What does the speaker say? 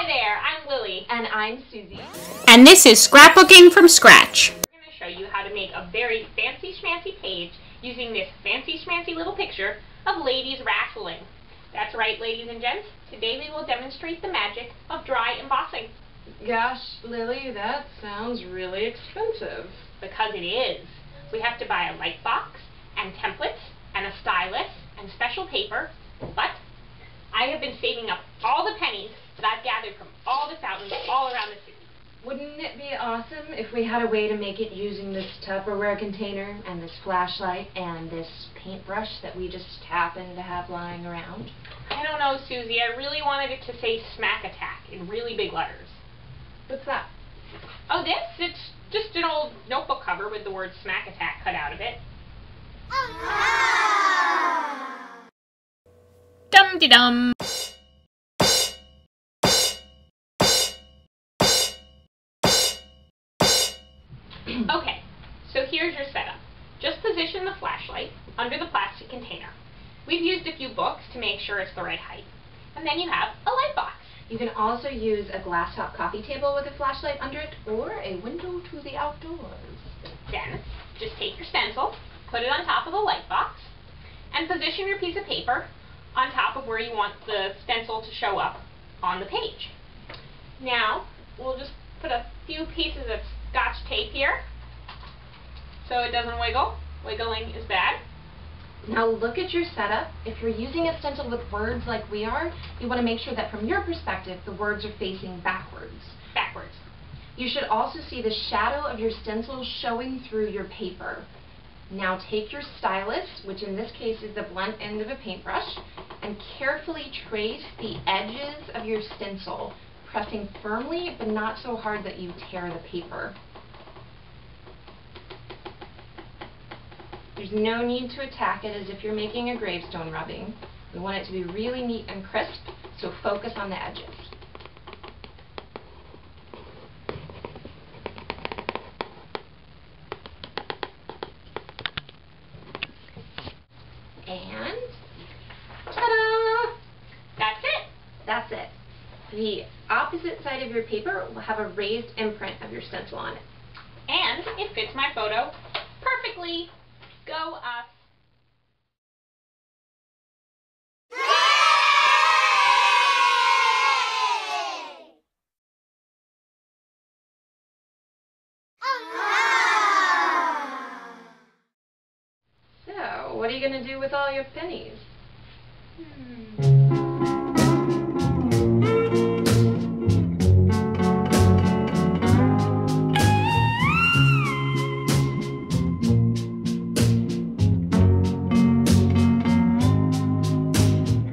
Hi there, I'm Lily. And I'm Susie. And this is Scrapbooking from Scratch. We're going to show you how to make a very fancy schmancy page using this fancy schmancy little picture of ladies wrestling. That's right, ladies and gents. Today we will demonstrate the magic of dry embossing. Gosh, Lily, that sounds really expensive. Because it is. We have to buy a light box and templates and a stylus and special paper, but I have been saving up all the pennies that I've gathered from all the fountains all around the city. Wouldn't it be awesome if we had a way to make it using this Tupperware container and this flashlight and this paintbrush that we just happen to have lying around? I don't know, Susie. I really wanted it to say Smack Attack in really big letters. What's that? Oh, this? It's just an old notebook cover with the word Smack Attack cut out of it. Dum-de-dum. Okay, so here's your setup. Just position the flashlight under the plastic container. We've used a few books to make sure it's the right height. And then you have a light box. You can also use a glass-top coffee table with a flashlight under it, or a window to the outdoors. Then, just take your stencil, put it on top of the light box, and position your piece of paper on top of where you want the stencil to show up on the page. Now, we'll just put a few pieces of Scotch tape here so it doesn't wiggle. Wiggling is bad. Now look at your setup. If you're using a stencil with words like we are, you want to make sure that from your perspective the words are facing backwards. Backwards. You should also see the shadow of your stencil showing through your paper. Now take your stylus, which in this case is the blunt end of a paintbrush, and carefully trace the edges of your stencil, pressing firmly but not so hard that you tear the paper. There's no need to attack it as if you're making a gravestone rubbing. We want it to be really neat and crisp, so focus on the edges. And ta-da! That's it. That's it. The opposite side of your paper will have a raised imprint of your stencil on it. And it fits my photo perfectly. Go us. So, what are you going to do with all your pennies?